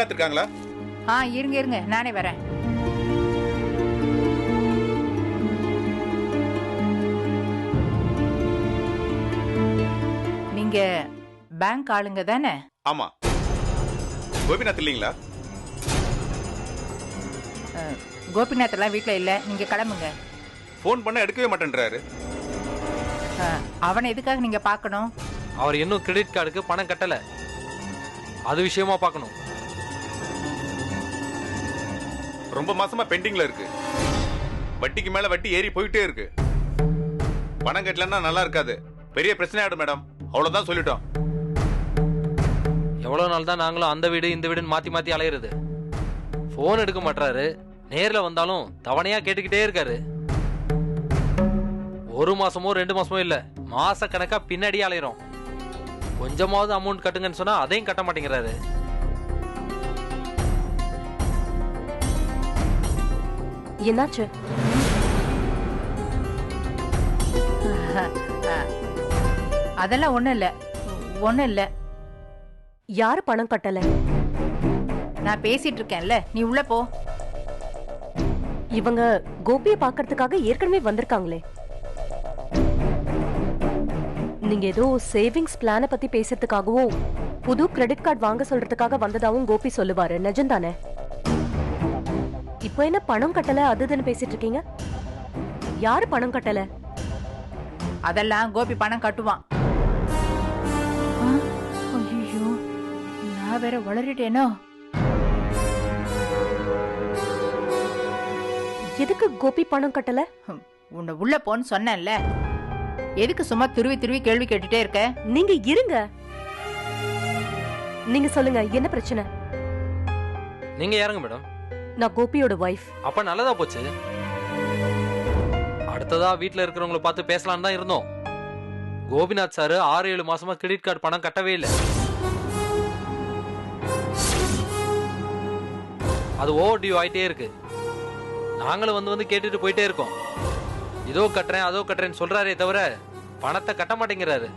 கோபிநாத் இருக்காங்களா? இருங்க இருங்க, நானே வரேன். நீங்க பேங்க் ஆளுங்க தானே? ஆமா. கோபிநாத் இல்லீங்களா? கோபிநாத் எல்லாம் வீட்டுல இல்ல, நீங்க கிளம்புங்க. போன் பண்ண எடுக்கவே மாட்டேன்றாரு. அவனை எதுக்காக நீங்க பார்க்கணும்? அவர் இன்னும் கிரெடிட் கார்டுக்கு பணம் கட்டல, அது விஷயமா பார்க்கணும். ரொம்ப மாசமா பெண்டிங்ல இருக்கு. வட்டிக்கு மேல வட்டி ஏறி போயிட்டே இருக்கு. பணம் கட்டலன்னா நல்லா இருக்காது, பெரிய பிரச்சனை ஆயிடும் மேடம். அவ்வளவுதான் சொல்லிட்டோம். எவ்வளவு நாள் தான் நாங்களும் அந்த வீடு இந்த வீடுன்னு மாத்தி மாத்தி அலையிறது? போன் எடுக்க மாட்டாரு, நேர்ல வந்தாலும் தவணையா கேட்டுக்கிட்டே இருக்காரு. ஒரு மாசமோ 2 மாசமோ இல்ல, மாச கணக்கா பின்னாடி அலையிறோம். கொஞ்சமாவது அமௌண்ட் கட்டுங்கன்னு சொன்னா அதையும் கட்ட மாட்டேங்கிறாரு. என்னாச்சு? அதெல்லாம் ஒண்ணும் இல்ல. யாரு பணம் கட்டல? நான் பேசிட்டு இருக்கேன்ல, நீ உள்ள போ. இவங்க கோபியை பாக்கிறதுக்காக ஏற்கனவே வந்திருக்காங்களே. நீங்க ஏதோ சேவிங்ஸ் பிளான பத்தி பேசுறதுக்காகவும் புது கிரெடிட் கார்டு வாங்க சொல்றதுக்காக வந்ததாவும் கோபி சொல்லுவாரு, நிஜம்தானே? இப்போ என்ன பணம் கட்டல அதுன்னு பேசிட்டு இருக்கீங்க? யாரு பணம் கட்டல? அதெல்லாம் கோபி பணம் கட்டுவான். ஐயோ, நான் வேற வளரிட்டேனோ. எதுக்கு கோபி பணம் கட்டல? உன்னை உள்ள போன்னு சொன்னேன்ல, எதுக்கு சும்மா துருவி துருவி கேள்வி கேட்டுட்டே இருக்க? நீங்க இருங்க, நீங்க சொல்லுங்க, என்ன பிரச்சனை? நீங்க யாருங்க மேடம்? நான் கோபியோட வைஃப். அப்ப நல்லதா போச்சு. அடுத்ததா வீட்டுல இருக்கிறவங்கள பார்த்து பேசலான்னு தான் இருந்தோம். கோபிநாத் சாரு 6-7 மாசமா கிரெடிட் கார்டு பணம் கட்டவே இல்லை. அது ஓவர் டியூ ஆயிட்டே இருக்கு. நாங்களும் வந்து கேட்டுட்டு போயிட்டே இருக்கோம். இதோ கட்டுறேன் அதோ கட்டுறேன்னு சொல்றாரே தவிர பணத்தை கட்ட மாட்டேங்கிறாரு.